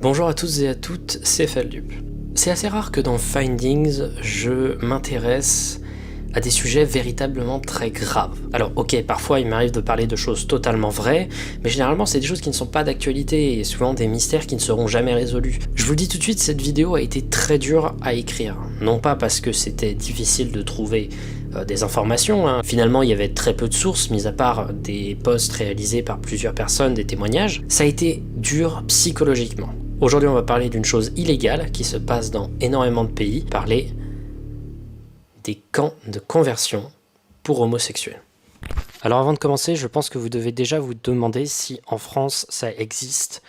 Bonjour à tous et à toutes, c'est Feldup. C'est assez rare que dans Findings, je m'intéresse à des sujets véritablement très graves. Alors ok, parfois il m'arrive de parler de choses totalement vraies, mais généralement c'est des choses qui ne sont pas d'actualité et souvent des mystères qui ne seront jamais résolus. Je vous le dis tout de suite, cette vidéo a été très dure à écrire. Non pas parce que c'était difficile de trouver des informations, Finalement il y avait très peu de sources, mis à part des posts réalisés par plusieurs personnes, des témoignages. Ça a été dur psychologiquement. Aujourd'hui on va parler d'une chose illégale qui se passe dans énormément de pays, parler des camps de conversion pour homosexuels. Alors avant de commencer, je pense que vous devez déjà vous demander si en France ça existe.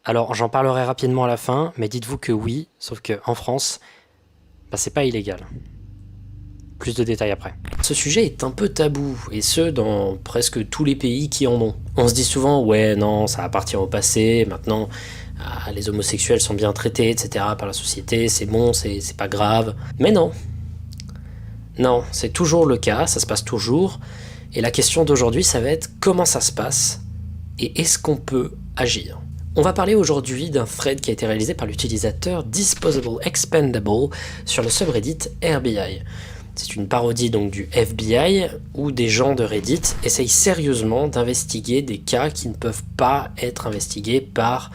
Alors j'en parlerai rapidement à la fin, mais dites-vous que oui, sauf qu'en France, c'est pas illégal. Plus de détails après. Ce sujet est un peu tabou, et ce dans presque tous les pays qui en ont. On se dit souvent, ouais non, ça appartient au passé, maintenant les homosexuels sont bien traités, etc. par la société, c'est bon, c'est pas grave. Mais non. Non, c'est toujours le cas, ça se passe toujours, et la question d'aujourd'hui, ça va être comment ça se passe, et est-ce qu'on peut agir? On va parler aujourd'hui d'un thread qui a été réalisé par l'utilisateur Disposable Expendable sur le subreddit RBI. C'est une parodie donc du FBI, où des gens de Reddit essayent sérieusement d'investiguer des cas qui ne peuvent pas être investigués par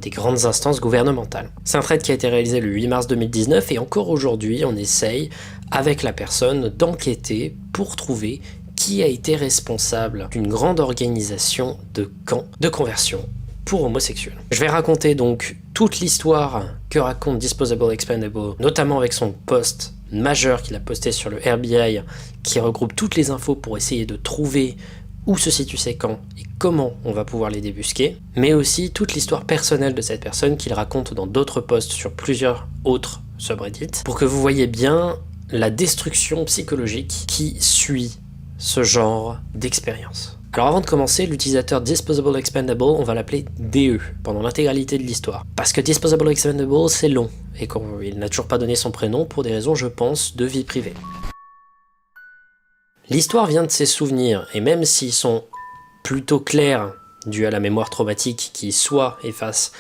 des grandes instances gouvernementales. C'est un thread qui a été réalisé le 8 mars 2019 et encore aujourd'hui on essaye avec la personne d'enquêter pour trouver qui a été responsable d'une grande organisation de camps de conversion pour homosexuels. Je vais raconter donc toute l'histoire que raconte Disposable Expendable, notamment avec son post majeur qu'il a posté sur le RBI qui regroupe toutes les infos pour essayer de trouver où se situent ces camps et comment on va pouvoir les débusquer, mais aussi toute l'histoire personnelle de cette personne qu'il raconte dans d'autres posts sur plusieurs autres subreddits, pour que vous voyez bien la destruction psychologique qui suit ce genre d'expérience. Alors avant de commencer, l'utilisateur Disposable Expendable, on va l'appeler DE pendant l'intégralité de l'histoire. Parce que Disposable Expendable, c'est long, et qu'il n'a toujours pas donné son prénom pour des raisons, je pense, de vie privée. L'histoire vient de ses souvenirs, et même s'ils sont plutôt clairs, dus à la mémoire traumatique qui soit efface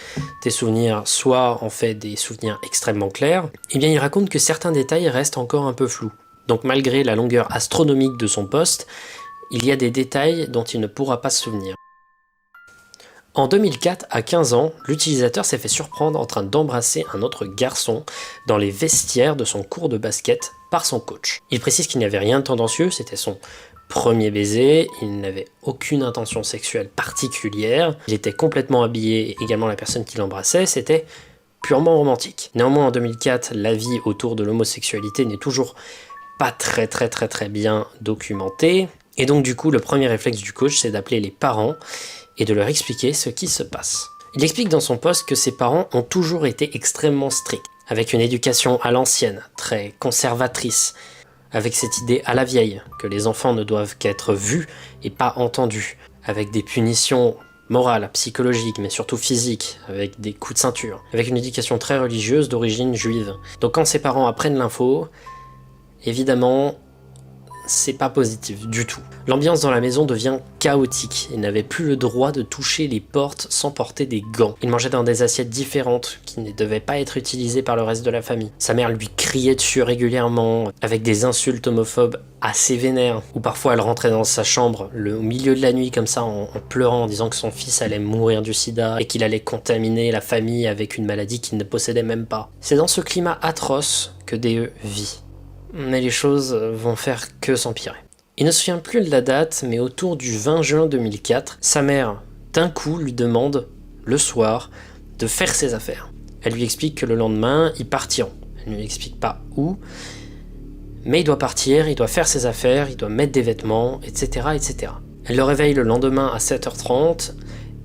tes souvenirs, soit en fait des souvenirs extrêmement clairs, eh bien il raconte que certains détails restent encore un peu flous. Donc malgré la longueur astronomique de son post, il y a des détails dont il ne pourra pas se souvenir. En 2004, à 15 ans, l'utilisateur s'est fait surprendre en train d'embrasser un autre garçon dans les vestiaires de son cours de basket par son coach. Il précise qu'il n'y avait rien de tendancieux, c'était son premier baiser, il n'avait aucune intention sexuelle particulière, il était complètement habillé, et également la personne qui l'embrassait, c'était purement romantique. Néanmoins, en 2004, la vie autour de l'homosexualité n'est toujours pas très bien documentée, et donc du coup, le premier réflexe du coach, c'est d'appeler les parents et de leur expliquer ce qui se passe. Il explique dans son post que ses parents ont toujours été extrêmement stricts, avec une éducation à l'ancienne, très conservatrice, avec cette idée à la vieille, que les enfants ne doivent qu'être vus et pas entendus, avec des punitions morales, psychologiques, mais surtout physiques, avec des coups de ceinture, avec une éducation très religieuse d'origine juive. Donc quand ses parents apprennent l'info, évidemment, c'est pas positif du tout. L'ambiance dans la maison devient chaotique. Il n'avait plus le droit de toucher les portes sans porter des gants. Il mangeait dans des assiettes différentes qui ne devaient pas être utilisées par le reste de la famille. Sa mère lui criait dessus régulièrement, avec des insultes homophobes assez vénères, ou parfois elle rentrait dans sa chambre au milieu de la nuit comme ça en pleurant, en disant que son fils allait mourir du sida et qu'il allait contaminer la famille avec une maladie qu'il ne possédait même pas. C'est dans ce climat atroce que DE vit. Mais les choses vont faire que s'empirer. Il ne se souvient plus de la date, mais autour du 20 juin 2004, sa mère, d'un coup, lui demande, le soir, de faire ses affaires. Elle lui explique que le lendemain, ils partiront. Elle ne lui explique pas où, mais il doit partir, il doit faire ses affaires, il doit mettre des vêtements, etc., etc. Elle le réveille le lendemain à 7h30,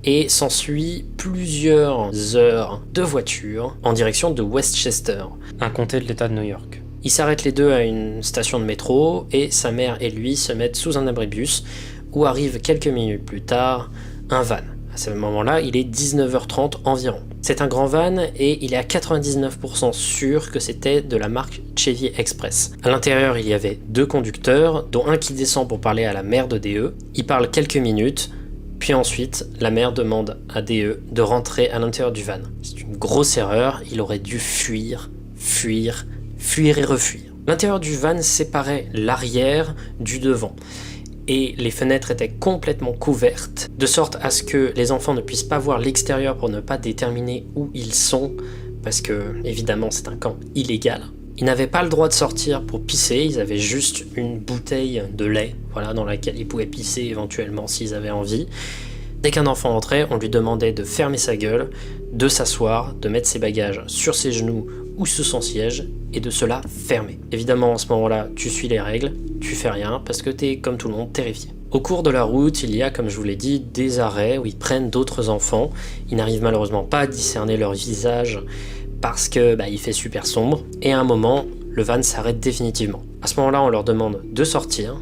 et s'ensuit plusieurs heures de voiture en direction de Westchester, un comté de l'État de New York. Ils s'arrêtent les deux à une station de métro et sa mère et lui se mettent sous un abribus où arrive quelques minutes plus tard un van. À ce moment-là, il est 19h30 environ. C'est un grand van et il est à 99% sûr que c'était de la marque Chevy Express. À l'intérieur, il y avait deux conducteurs, dont un qui descend pour parler à la mère de DE. Il parle quelques minutes, Puis ensuite, la mère demande à DE de rentrer à l'intérieur du van. C'est une grosse erreur, il aurait dû fuir et refuir. L'intérieur du van séparait l'arrière du devant. Et les fenêtres étaient complètement couvertes, de sorte à ce que les enfants ne puissent pas voir l'extérieur pour ne pas déterminer où ils sont, parce que, évidemment, c'est un camp illégal. Ils n'avaient pas le droit de sortir pour pisser, ils avaient juste une bouteille de lait, voilà, dans laquelle ils pouvaient pisser éventuellement s'ils avaient envie. Dès qu'un enfant entrait, on lui demandait de fermer sa gueule, de s'asseoir, de mettre ses bagages sur ses genoux ou sous son siège, et de se la fermer. Évidemment, en ce moment-là, tu suis les règles, tu fais rien, parce que t'es, comme tout le monde, terrifié. Au cours de la route, il y a, comme je vous l'ai dit, des arrêts où ils prennent d'autres enfants. Ils n'arrivent malheureusement pas à discerner leur visage, parce que il fait super sombre, et à un moment, le van s'arrête définitivement. À ce moment-là, on leur demande de sortir,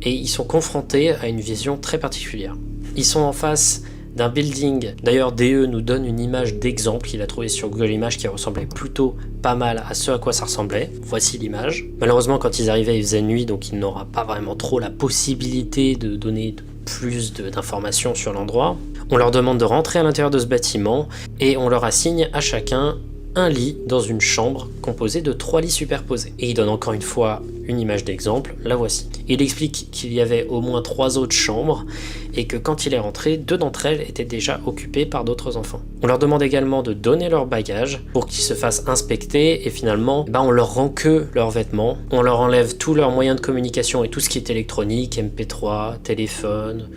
et ils sont confrontés à une vision très particulière. Ils sont en face d'un building. D'ailleurs, DE nous donne une image d'exemple qu'il a trouvée sur Google Images qui ressemblait plutôt pas mal à ce à quoi ça ressemblait. Voici l'image. Malheureusement, quand ils arrivaient, il faisait nuit, donc il n'aura pas vraiment trop la possibilité de donner plus d'informations sur l'endroit. On leur demande de rentrer à l'intérieur de ce bâtiment et on leur assigne à chacun un lit dans une chambre composée de 3 lits superposés. Et il donne encore une fois une image d'exemple, la voici. Il explique qu'il y avait au moins 3 autres chambres et que quand il est rentré, 2 d'entre elles étaient déjà occupées par d'autres enfants. On leur demande également de donner leur bagage pour qu'ils se fassent inspecter et finalement, on leur rend que leurs vêtements. On leur enlève tous leurs moyens de communication et tout ce qui est électronique, MP3, téléphone,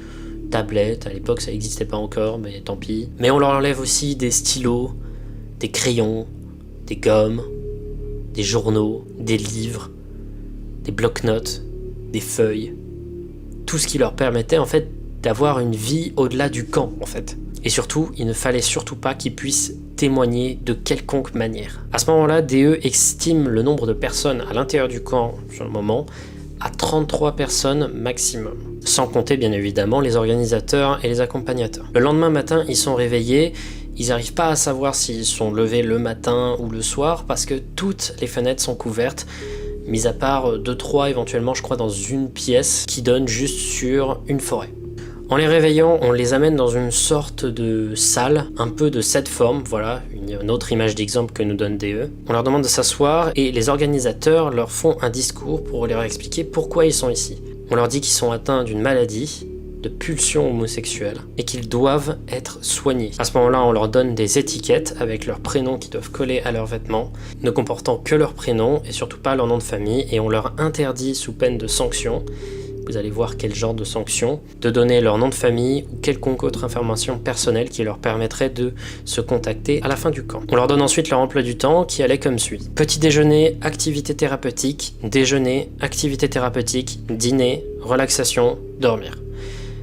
tablette. À l'époque, ça n'existait pas encore, mais tant pis. Mais on leur enlève aussi des stylos, des crayons, des gommes, des journaux, des livres, des bloc-notes, des feuilles, tout ce qui leur permettait en fait d'avoir une vie au-delà du camp en fait. Et surtout, il ne fallait surtout pas qu'ils puissent témoigner de quelconque manière. À ce moment-là, DE estime le nombre de personnes à l'intérieur du camp sur le moment à 33 personnes maximum, sans compter bien évidemment les organisateurs et les accompagnateurs. Le lendemain matin, ils sont réveillés. Ils n'arrivent pas à savoir s'ils sont levés le matin ou le soir parce que toutes les fenêtres sont couvertes, mis à part 2-3 éventuellement, je crois, dans une pièce qui donne juste sur une forêt. En les réveillant, on les amène dans une sorte de salle, un peu de cette forme, voilà, une autre image d'exemple que nous donne DE. On leur demande de s'asseoir et les organisateurs leur font un discours pour leur expliquer pourquoi ils sont ici. On leur dit qu'ils sont atteints d'une maladie, de pulsions homosexuelles et qu'ils doivent être soignés. À ce moment-là, on leur donne des étiquettes avec leurs prénoms qui doivent coller à leurs vêtements, ne comportant que leur prénom et surtout pas leur nom de famille, et on leur interdit sous peine de sanction, vous allez voir quel genre de sanction, de donner leur nom de famille ou quelconque autre information personnelle qui leur permettrait de se contacter à la fin du camp. On leur donne ensuite leur emploi du temps qui allait comme suit. Petit déjeuner, activité thérapeutique, déjeuner, activité thérapeutique, dîner, relaxation, dormir.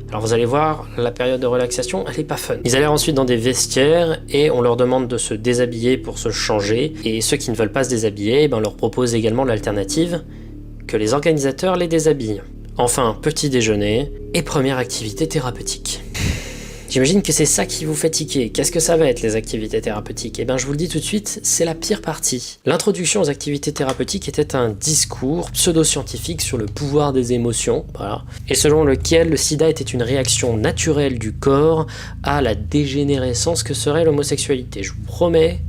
Alors vous allez voir, la période de relaxation, elle est pas fun. Ils allaient ensuite dans des vestiaires et on leur demande de se déshabiller pour se changer. Et ceux qui ne veulent pas se déshabiller, on leur propose également l'alternative que les organisateurs les déshabillent. Enfin, petit déjeuner et première activité thérapeutique. J'imagine que c'est ça qui vous fait tiquer. Qu'est-ce que ça va être les activités thérapeutiques ? Je vous le dis tout de suite, c'est la pire partie. L'introduction aux activités thérapeutiques était un discours pseudo-scientifique sur le pouvoir des émotions, voilà, et selon lequel le sida était une réaction naturelle du corps à la dégénérescence que serait l'homosexualité. Je vous promets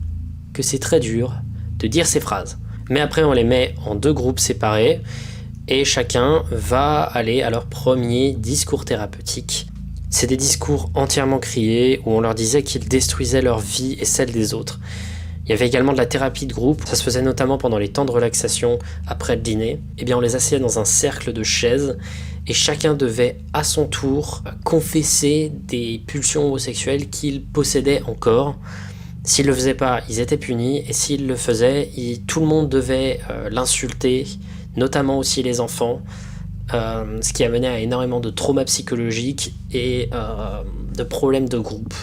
que c'est très dur de dire ces phrases. Mais après, on les met en 2 groupes séparés et chacun va aller à leur premier discours thérapeutique. C'est des discours entièrement criés où on leur disait qu'ils détruisaient leur vie et celle des autres. Il y avait également de la thérapie de groupe, ça se faisait notamment pendant les temps de relaxation après le dîner. On les asseyait dans un cercle de chaises et chacun devait à son tour confesser des pulsions homosexuelles qu'il possédait encore. S'il le faisait pas, ils étaient punis et s'il le faisait, tout le monde devait l'insulter, notamment aussi les enfants. Ce qui a mené à énormément de traumas psychologiques et de problèmes de groupe.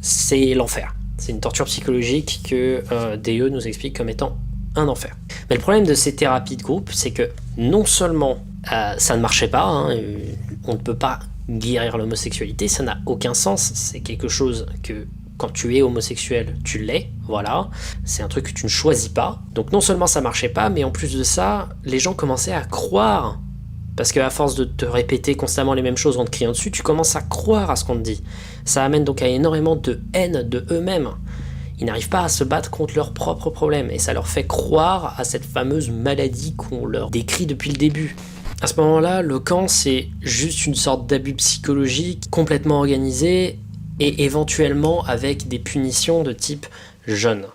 C'est l'enfer. C'est une torture psychologique que DE nous explique comme étant un enfer. Mais le problème de ces thérapies de groupe, c'est que non seulement ça ne marchait pas, on ne peut pas guérir l'homosexualité, ça n'a aucun sens, c'est quelque chose que quand tu es homosexuel, tu l'es, voilà. C'est un truc que tu ne choisis pas. Donc non seulement ça marchait pas, mais en plus de ça, les gens commençaient à croire Parce qu'à force de te répéter constamment les mêmes choses en te criant dessus, tu commences à croire à ce qu'on te dit. Ça amène donc à énormément de haine de eux-mêmes. Ils n'arrivent pas à se battre contre leurs propres problèmes, et ça leur fait croire à cette fameuse maladie qu'on leur décrit depuis le début. À ce moment-là, le camp, c'est juste une sorte d'abus psychologique complètement organisé, et éventuellement avec des punitions de type jeûne.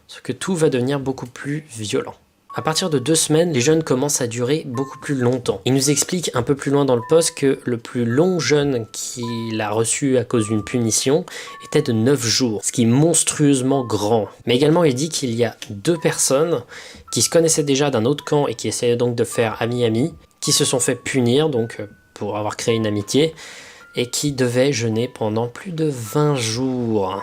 Sauf que tout va devenir beaucoup plus violent. À partir de 2 semaines, les jeûnes commencent à durer beaucoup plus longtemps. Il nous explique un peu plus loin dans le post que le plus long jeûne qu'il a reçu à cause d'une punition était de 9 jours, ce qui est monstrueusement grand. Mais également, il dit qu'il y a 2 personnes qui se connaissaient déjà d'un autre camp et qui essayaient donc de faire ami-ami, qui se sont fait punir donc pour avoir créé une amitié, et qui devaient jeûner pendant plus de 20 jours.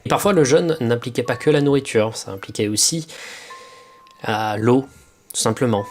Et parfois, le jeûne n'impliquait pas que la nourriture, ça impliquait aussi l'eau, tout simplement.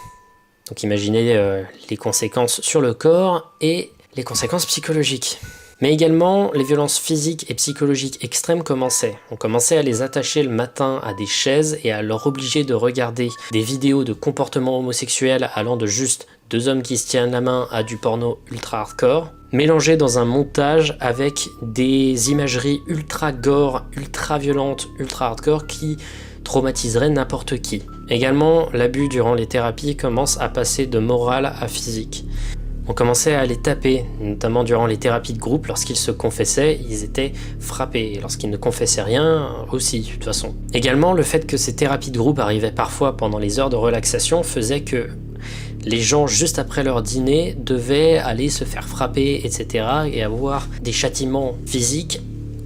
Donc imaginez les conséquences sur le corps et les conséquences psychologiques. Mais également, les violences physiques et psychologiques extrêmes commençaient. On commençait à les attacher le matin à des chaises et à leur obliger de regarder des vidéos de comportements homosexuels allant de juste 2 hommes qui se tiennent la main à du porno ultra hardcore, mélangé dans un montage avec des imageries ultra gore, ultra violentes, ultra hardcore qui traumatiserait n'importe qui. Également, l'abus durant les thérapies commence à passer de moral à physique. On commençait à les taper, notamment durant les thérapies de groupe, lorsqu'ils se confessaient, ils étaient frappés, et lorsqu'ils ne confessaient rien, aussi, de toute façon. Également, le fait que ces thérapies de groupe arrivaient parfois pendant les heures de relaxation faisait que les gens, juste après leur dîner, devaient aller se faire frapper, etc., et avoir des châtiments physiques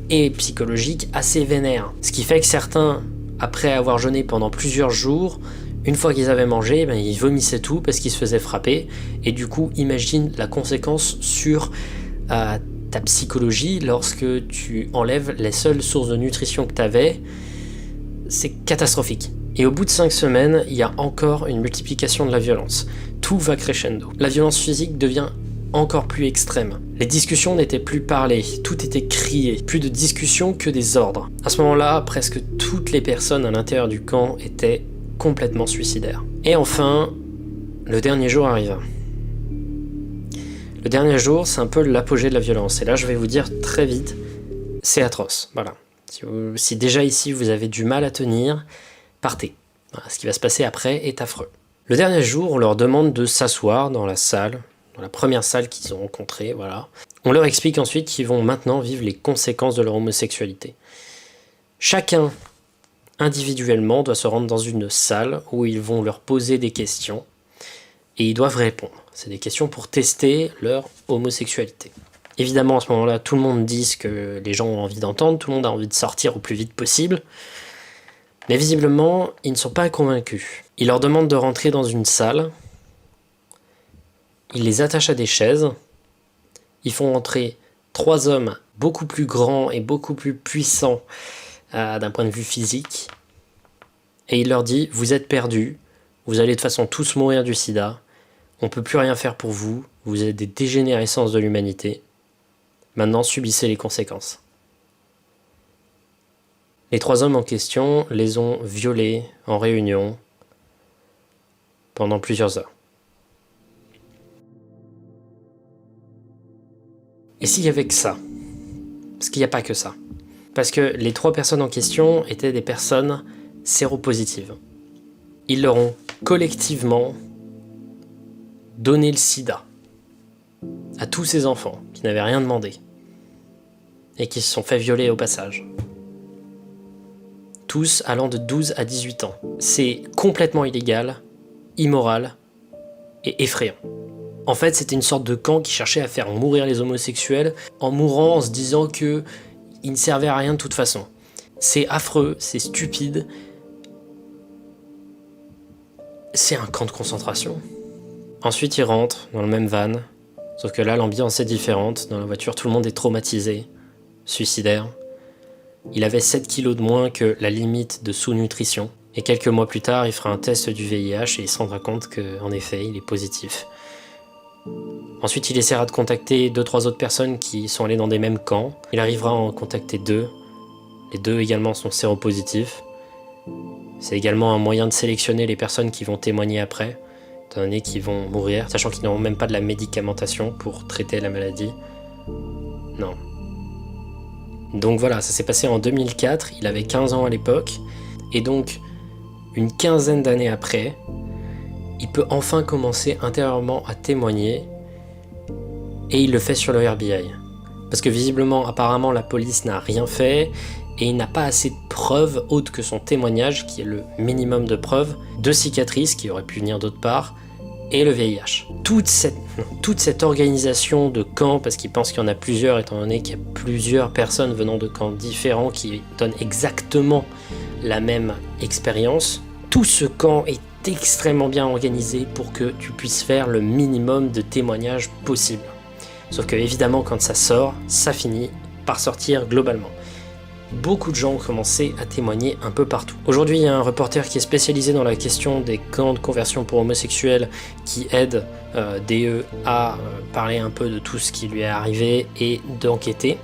et psychologiques assez vénères. Ce qui fait que certains, après avoir jeûné pendant plusieurs jours, une fois qu'ils avaient mangé, ils vomissaient tout parce qu'ils se faisaient frapper. Et du coup, imagine la conséquence sur ta psychologie lorsque tu enlèves les seules sources de nutrition que tu avais. C'est catastrophique. Et au bout de 5 semaines, il y a encore une multiplication de la violence. Tout va crescendo. La violence physique devient encore plus extrême. Les discussions n'étaient plus parlées, tout était crié, plus de discussions que des ordres. À ce moment-là, presque toutes les personnes à l'intérieur du camp étaient complètement suicidaires. Et enfin, le dernier jour arrive. Le dernier jour, c'est un peu l'apogée de la violence. Et là, je vais vous dire très vite, c'est atroce. Voilà. Si déjà ici, vous avez du mal à tenir, partez. Voilà, ce qui va se passer après est affreux. Le dernier jour, on leur demande de s'asseoir dans la salle, dans la première salle qu'ils ont rencontrée, voilà. On leur explique ensuite qu'ils vont maintenant vivre les conséquences de leur homosexualité. Chacun, individuellement, doit se rendre dans une salle où ils vont leur poser des questions et ils doivent répondre. C'est des questions pour tester leur homosexualité. Évidemment, à ce moment-là, tout le monde dit ce que les gens ont envie d'entendre, tout le monde a envie de sortir au plus vite possible. Mais visiblement, ils ne sont pas convaincus. Ils leur demandent de rentrer dans une salle. Ils les attachent à des chaises. Ils font entrer 3 hommes beaucoup plus grands et beaucoup plus puissants d'un point de vue physique. Et il leur dit, vous êtes perdus, vous allez de toute façon tous mourir du sida, on ne peut plus rien faire pour vous, vous êtes des dégénérescences de l'humanité. Maintenant, subissez les conséquences. Les 3 hommes en question les ont violés en réunion pendant plusieurs heures. Et s'il y avait que ça? Parce qu'il n'y a pas que ça. Parce que les 3 personnes en question étaient des personnes séropositives. Ils leur ont collectivement donné le sida à tous ces enfants qui n'avaient rien demandé et qui se sont fait violer au passage. Tous allant de 12 à 18 ans. C'est complètement illégal, immoral et effrayant. En fait, c'était une sorte de camp qui cherchait à faire mourir les homosexuels en mourant en se disant qu'ils ne servaient à rien de toute façon. C'est affreux, c'est stupide. C'est un camp de concentration. Ensuite, ils rentrent dans le même van, sauf que là, l'ambiance est différente. Dans la voiture, tout le monde est traumatisé, suicidaire. Il avait 7 kilos de moins que la limite de sous-nutrition. Et quelques mois plus tard, il fera un test du VIH et il se rendra compte qu'en effet, il est positif. Ensuite, il essaiera de contacter 2-3 autres personnes qui sont allées dans des mêmes camps. Il arrivera à en contacter 2. Les 2 également sont séropositifs. C'est également un moyen de sélectionner les personnes qui vont témoigner après. étant donné qu'ils vont mourir, sachant qu'ils n'auront même pas de la médicamentation pour traiter la maladie. Non. Donc voilà, ça s'est passé en 2004, il avait 15 ans à l'époque, et donc une quinzaine d'années après, il peut enfin commencer intérieurement à témoigner, et il le fait sur le RBI. Parce que visiblement, apparemment, la police n'a rien fait, et il n'a pas assez de preuves autres que son témoignage, qui est le minimum de preuves, de cicatrices qui auraient pu venir d'autre part, et le VIH. Toute cette organisation de camps, parce qu'il pense qu'il y en a plusieurs, étant donné qu'il y a plusieurs personnes venant de camps différents qui donnent exactement la même expérience, tout ce camp est extrêmement bien organisé pour que tu puisses faire le minimum de témoignages possible. Sauf que évidemment, quand ça sort, ça finit par sortir globalement. Beaucoup de gens ont commencé à témoigner un peu partout. Aujourd'hui, il y a un reporter qui est spécialisé dans la question des camps de conversion pour homosexuels qui aide DE à parler un peu de tout ce qui lui est arrivé et d'enquêter.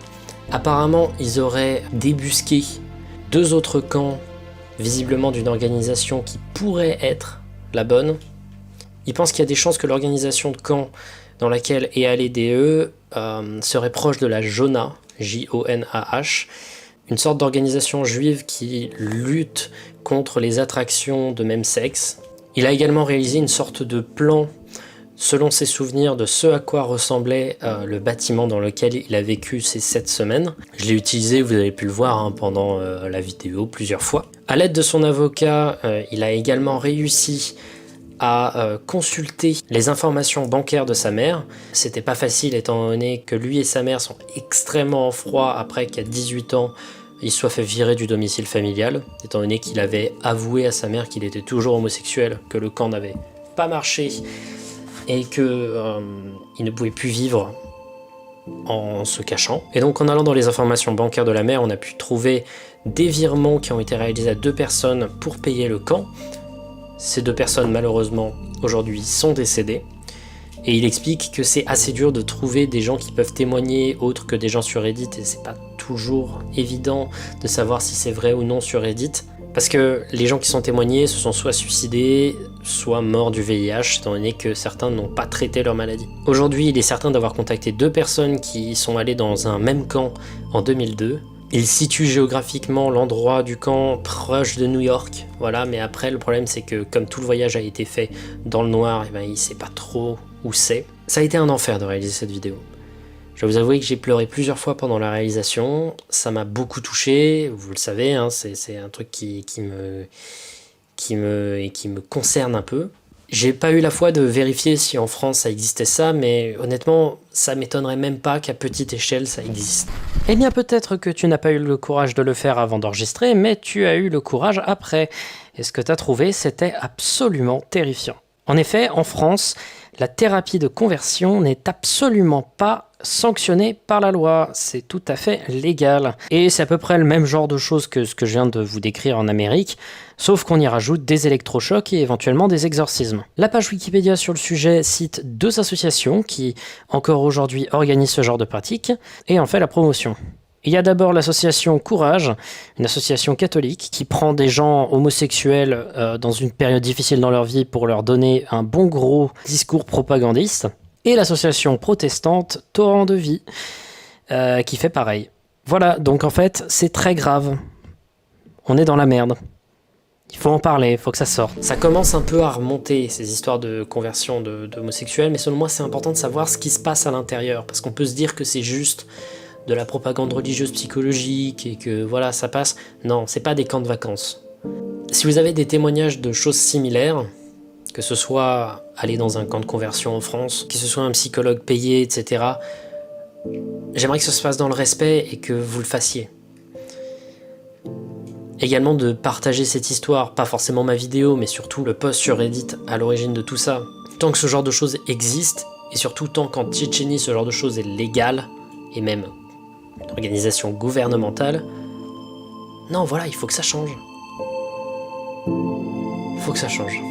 Apparemment, ils auraient débusqué 2 autres camps, visiblement d'une organisation qui pourrait être la bonne. Ils pensent qu'il y a des chances que l'organisation de camp dans laquelle est allé DE serait proche de la JONAH, J-O-N-A-H, une sorte d'organisation juive qui lutte contre les attractions de même sexe. Il a également réalisé une sorte de plan, selon ses souvenirs, de ce à quoi ressemblait le bâtiment dans lequel il a vécu ces 7 semaines. Je l'ai utilisé, vous avez pu le voir pendant la vidéo plusieurs fois. À l'aide de son avocat, il a également réussi à consulter les informations bancaires de sa mère. C'était pas facile étant donné que lui et sa mère sont extrêmement en froid après qu'à 18 ans, il soit fait virer du domicile familial, étant donné qu'il avait avoué à sa mère qu'il était toujours homosexuel, que le camp n'avait pas marché et qu'il ne pouvait plus vivre en se cachant. Et donc en allant dans les informations bancaires de la mère, on a pu trouver des virements qui ont été réalisés à 2 personnes pour payer le camp. Ces 2 personnes, malheureusement, aujourd'hui sont décédées. Et il explique que c'est assez dur de trouver des gens qui peuvent témoigner autres que des gens sur Reddit, et c'est pas toujours évident de savoir si c'est vrai ou non sur Reddit, parce que les gens qui sont témoignés se sont soit suicidés, soit morts du VIH, étant donné que certains n'ont pas traité leur maladie. Aujourd'hui, il est certain d'avoir contacté 2 personnes qui sont allées dans un même camp en 2002. Il situe géographiquement l'endroit du camp proche de New York, voilà, mais après le problème c'est que comme tout le voyage a été fait dans le noir, il sait pas trop où c'est. Ça a été un enfer de réaliser cette vidéo. Je vais vous avouer que j'ai pleuré plusieurs fois pendant la réalisation, ça m'a beaucoup touché, vous le savez, c'est un truc qui me concerne un peu. J'ai pas eu la foi de vérifier si en France ça existait ça, mais honnêtement, ça m'étonnerait même pas qu'à petite échelle ça existe. Eh bien peut-être que tu n'as pas eu le courage de le faire avant d'enregistrer, mais tu as eu le courage après. Et ce que tu as trouvé, c'était absolument terrifiant. En effet, en France, la thérapie de conversion n'est absolument pas sanctionnée par la loi. C'est tout à fait légal. Et c'est à peu près le même genre de choses que ce que je viens de vous décrire en Amérique, sauf qu'on y rajoute des électrochocs et éventuellement des exorcismes. La page Wikipédia sur le sujet cite 2 associations qui, encore aujourd'hui, organisent ce genre de pratiques et en fait la promotion. Il y a d'abord l'association Courage, une association catholique qui prend des gens homosexuels dans une période difficile dans leur vie pour leur donner un bon gros discours propagandiste, et l'association protestante Torrent de Vie qui fait pareil. Voilà, donc en fait, c'est très grave. On est dans la merde. Il faut en parler, il faut que ça sorte. Ça commence un peu à remonter, ces histoires de conversion d'homosexuels, mais selon moi, c'est important de savoir ce qui se passe à l'intérieur, parce qu'on peut se dire que c'est juste de la propagande religieuse psychologique et que voilà, ça passe. Non, c'est pas des camps de vacances. Si vous avez des témoignages de choses similaires, que ce soit aller dans un camp de conversion en France, que ce soit un psychologue payé, etc., j'aimerais que ça se fasse dans le respect et que vous le fassiez. Également de partager cette histoire, pas forcément ma vidéo, mais surtout le post sur Reddit à l'origine de tout ça. Tant que ce genre de choses existe, et surtout tant qu'en Tchétchénie ce genre de choses est légal, et même une organisation gouvernementale, non voilà, il faut que ça change. Il faut que ça change.